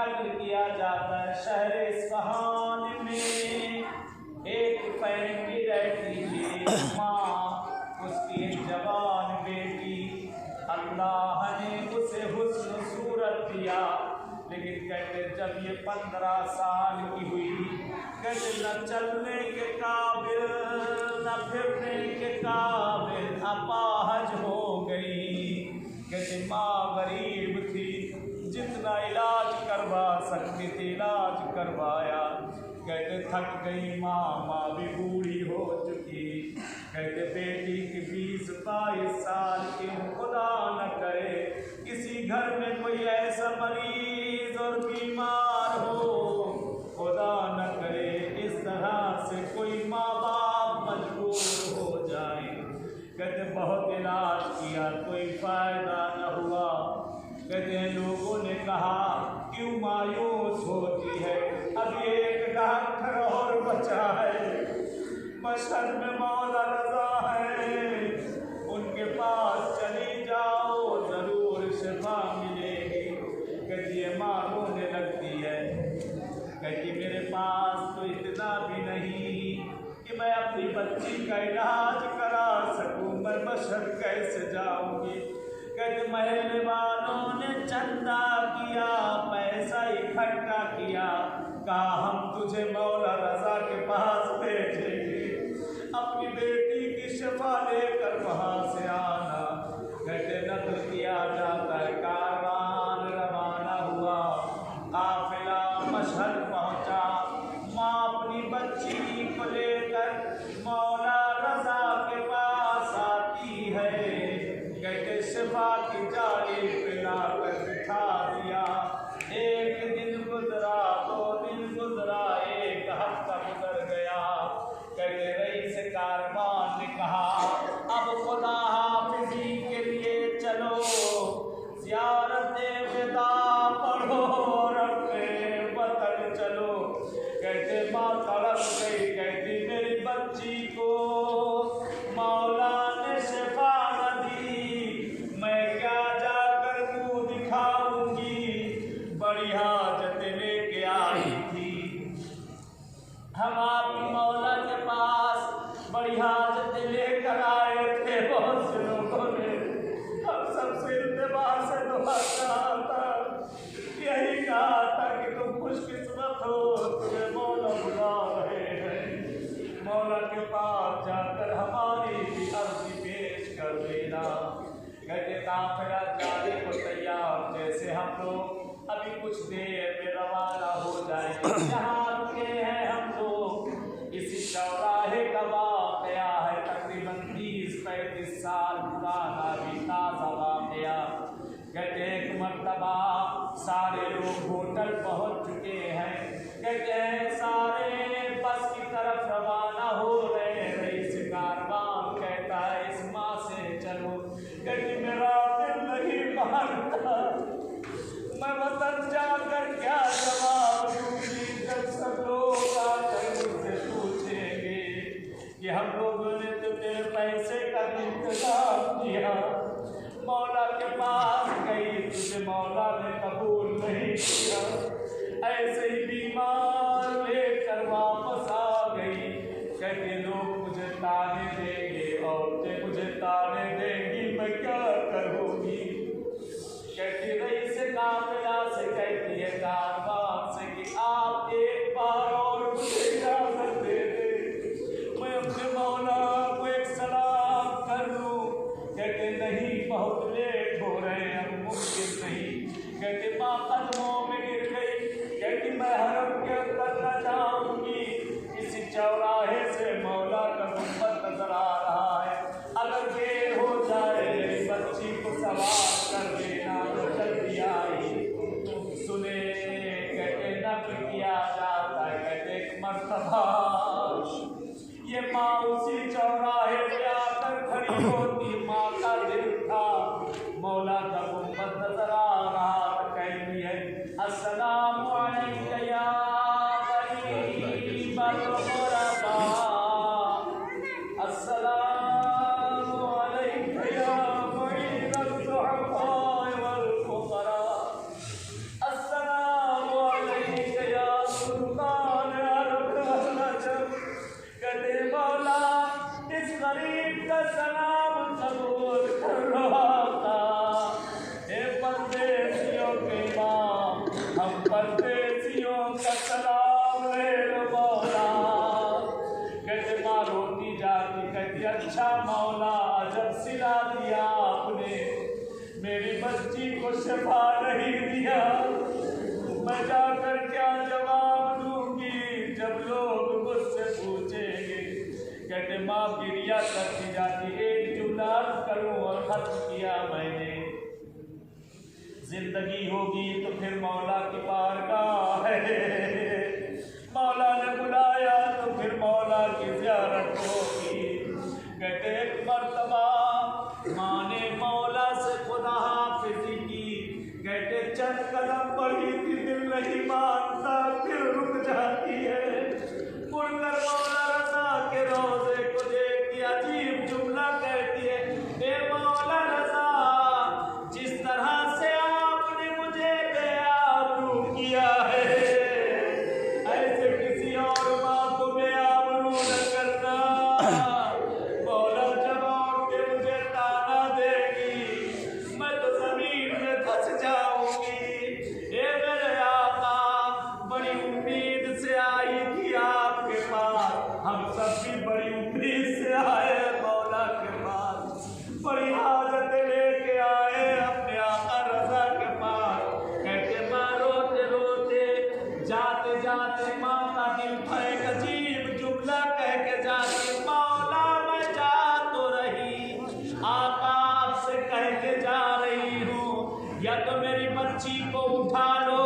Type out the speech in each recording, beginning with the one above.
नकल किया जाता है शहर इस्फहान में एक पैंगी रहती थी माँ, उसकी एक जवान बेटी, अल्लाह ने उसे हुस्न सूरत दिया, लेकिन कहते जब ये 15 साल की हुई, कहते न चलने के काबिल न फिरने के काबिल, अपाहज हो गई। कहते माँ गरीब थी, जितना इलाज करवा सकती थी इलाज करवाया। कहते थक गई माँ, माँ भी बूढ़ी हो चुकी। कहते बेटी की 20-22 साल की, खुदा न करे किसी घर में कोई ऐसा मरीज और बीमार हो, खुदा न करे इस तरह से कोई माँ बाप मजबूर हो जाए। कहते बहुत इलाज किया, कोई फायदा न हुआ। कहते हैं लोगों ने कहा क्यों मायूस होती है, अब एक डॉक्टर और बचा है, मशहद में मौला रजा है, उनके पास चली जाओ जरूर शिफा मिलेगी। कहती है माँ रोने लगती है, कहती मेरे पास तो इतना भी नहीं कि मैं अपनी बच्ची का इलाज करा सकूं, मैं मशहद कैसे जाऊंगी। कहते महल्ले वालों ने चंदा किया, पैसा इकट्ठा किया, कहा हम तुझे मौला रजा के पास भेजेंगे, अपनी बेटी की शिफा लेकर वहाँ से आना। कहते नकल किया जाता है, कारवान रवाना हुआ, काफिला मशहद पहुँचा, माँ अपनी बच्ची को लेकर मौला रजा के पास आती है। कहते शिफा की जाली पिला कर बिठा दिया। एक दिन गुजरा, 2 दिन गुजरा, 1 हफ्ता गुजर गया। कहते रईस कारवान ने कहा अब खुदा हाफिजी के लिए चलो, ज़ियारत विदा पढ़ो और अपने वतन चलो। कहते माँ तड़प गई, कहती मेरी बच्ची को मौला ने शिफा न दी, मैं क्या जाकर मुँह दिखाऊंगी, बड़ी हाजत लेके आई थी हम आपकी मौला के पास, बड़ी हाजत लेकर आए थे। बहुत से लोगों ने हम सबसे इल्तिमास से दुआ कहा था, यही कहा था कि तुम खुशकिस्मत हो, तुझे मौला बुला रहे हैं, मौला के पास जाकर हमारी भी अर्जी पेश कर देना। कहते काफिला जाने को तैयार, जैसे हम लोग अभी कुछ देर में रवाना हो जाएंगे। जहाँ रुके हैं हम लोग इसी चौराहे का वाक़या है, तकरीबन 30-35 साल पुराना भी ताज़ा वाक़या। कहते एक मर्तबा सारे लोग होटल पहुँच चुके हैं, कहते हैं सारे बस की तरफ रवाना हो रहे हैं। रईस कारवान कहता है इस माँ से चलो, कहती मेरा दिल नहीं मानता, मैं वतन जाकर क्या जवाब दूंगी जब सब लोग आकर मुझसे पूछेंगे कि हम लोगों ने तो तेरे पैसे का इंतजाम किया, मौला के पास गई, तुझे मौला ने कबूल नहीं किया, ऐसे ही बीमार लेकर वापस आ गई। कहते लोग मुझे ताने देंगे, औरतें मुझे ताने देंगी, मैं क्या करूँगी। कहती रही से काफिला से, कहती है कारवान से कि आप एक बार और मुझे इजाजत दे दे, मैं अपने मौला को एक सलाम कर लूँ। कहते नहीं बहुत लेट हो रहे हैं, अब मुमकिन नहीं। कहते माँ कदमों में गिर गई, कहती मैं हरम के अंदर न जाऊँगी, इसी चौराहे से मौला का गुंबद नजर आ रहा है, अगर देर हो जाए मेरी बच्ची को सवार कर देना तो जल्दी आई। सुने कहते नकल किया जाता है, कहते एक मर्तबा ये माँ उसी चौराहे पे आकर खड़ी होती, माँ का दिल था मौला का गुंबद नजर आ रहा था, कहती है अस्सलामु अलैका या गरीब al-ग़ुरबा, अस्सलामु अलैका या मुईन al-ज़ुअफ़ा वल-फ़ुक़रा, अस्सलामु मेरी बच्ची को शफा नहीं दिया, मैं जाकर क्या जवाब दूंगी जब लोग मुझसे पूछेंगे। कहते माँ गिरिया करती जाती, एक जुमला करूं और खत्म किया मैंने। जिंदगी होगी तो फिर मौला की बारगाह है, मौला ने बुलाया तो फिर मौला की ज़ियारत होगी। कहते एक मर्तबा माँ ने मौला से खुदा हाफिज़ी की, कहते चंद कदम बढ़ी थी, दिल नहीं मानता, फिर रुक जाती है। मुड़कर मौला रज़ा के रोज़े को देखती, अजीब जुमला कहती है, ए मौला रज़ा, जिस तरह से आपने मुझे बेआबरू किया है, ऐसे किसी और माँ को बेआबरू न करना। मौला जवाब के मुझे ताना देगी, मैं तो जमीन में धंस जाऊंगी। ए मेरे आका, बड़ी उम्मीद से आई थी आपके पास, हम सब भी बड़ी उम्मीद से आए मौला के पास, बड़ी हाजत लेके आए अपने आका रज़ा के पास। कहते माँ रोते रोते जाते जाते माँ का दिल था, एक अजीब जुमला कह के जाती, मौला मैं जा तो रही, आका आपसे कह के जा रही हूँ, या तो मेरी बच्ची को उठा लो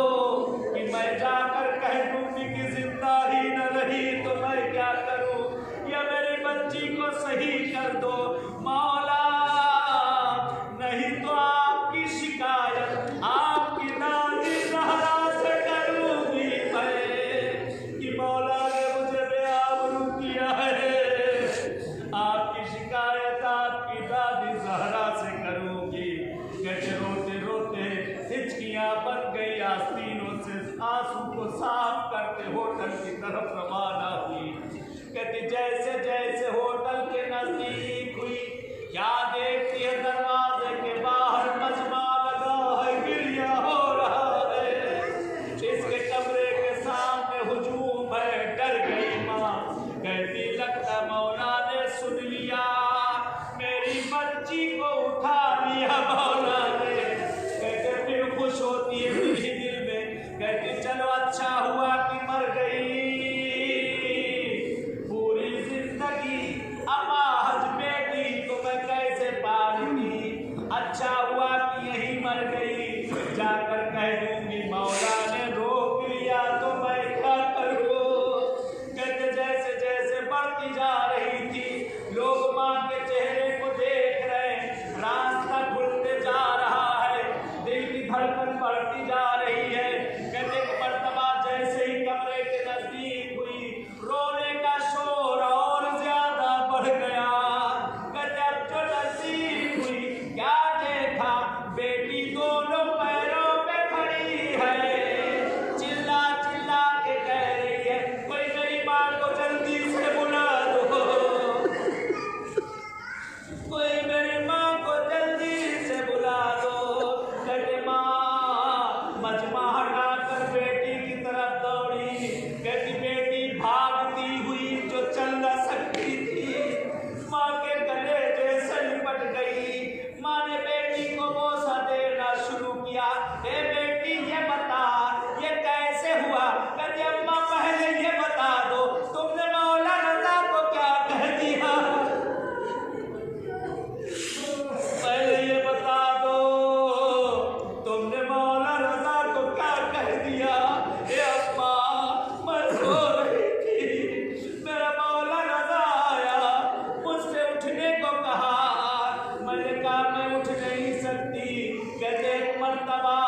कि मैं जाकर कह दूंगी कि जिंदा ही न रही तो मैं क्या करूं, या मेरी बच्ची को सही कर दो मौला, नहीं तो आपकी शिकायत आपकी नानी ज़हरा से करूंगी मैं कि मौला ने मुझे बेआबरू किया है। आपकी शिकायत आपकी दादी ज़हरा से करूंगी। कहते रोते रोते हिचकियां बन गई, आस्तीनों से आंसू को साफ करते होटल की तरफ रवाना हुई। कहती जैसे जैसे होटल के नजदीक हुई, क्या देखती है दरवाजे के बाहर मजमा लगा है, गिरिया हो रहा है, इसके कमरे के सामने हुजूम है। डर गई माँ, कहती लगता मौला ने सुन लिया, मेरी बच्ची को उठा लिया मौला ने। कहते फिर खुश होती है दिल में, कहती चलो अच्छा हुआ कि मर गई, पूरी जिंदगी अपाहज बेटी को मैं कैसे पालूंगी, अच्छा हुआ कि यही मर गई, जाकर कह दूंगी मौला ने रोक लिया तो मैं क्या करूं। कहते जैसे जैसे बढ़ती जा रही थी, लोग माँ के चेहरे को देख रहे, रास्ता खुलते जा रहा है, दिल की धड़कन बढ़ती जा रही है। कहते एक मर्तबा जैसे ही कमरे के नजदीक हुई, रोने का शोर और ज्यादा बढ़ गया। कहते अब जो नजदीक हुई, क्या देखा, बेटी दोनों पैरों पे खड़ी है, चिल्ला चिल्ला के कह रही है, कोई मेरी माँ को जल्दी से बुला दो, कोई मेरी माँ को जल्दी से बुला दो। कहते माँ मजमा हटाकर बेटी की तरफ दौड़ी। कहती बेटी भागती हुई जो चल न सकती थी, माँ के गले जैसे लिपट गई। माँ ने बेटी को बोसा देना शुरू किया, ए बेटी ये बता ये कैसे हुआ। कहती अम्मा पहले ये बता दो तुमने मौला रज़ा को क्या कह दिया, पहले ये बता दो तुमने मौला रज़ा को क्या कह दिया। ए अम्मा मैं सो रही थी, मेरा मौला रज़ा आया, मुझसे उठने को कहा, मैंने कहा मैं उठ नहीं सकती। कहते एक मर्तबा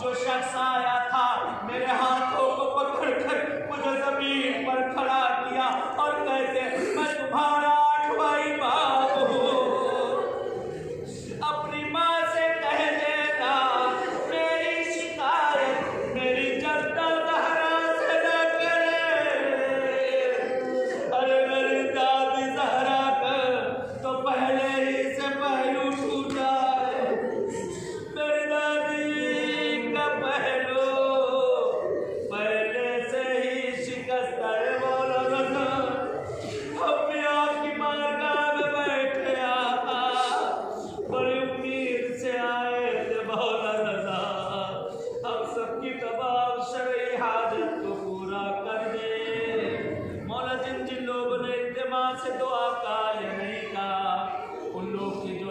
जो शख्स आया था, मेरे हाथों को पकड़कर मुझे जमीन पर खड़ा किया और कहते मैं तुम्हारा आठवाई बाप हूँ, अपनी माँ से कह देना मेरी शिकायत मेरी जद्दा ज़हरा से न करे। अरे मेरी दादी ज़हरा का तो पहले ही से पहलू टूटा है, मेरी दादी का पहलू मौला रजा हम सबकी तमाम शरई हाजत को पूरा कर दे। मौला जिन जिन लोगों ने इत्तेमा से दुआ का या नहीं कहा, उन लोग की जो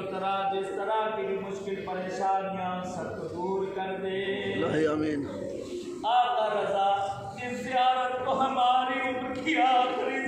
जिस तरह की भी मुश्किल परेशानियां सब दूर कर दे। आमीन। आका रजा इस ज़ियारत को हमारी उम्र की आखिरी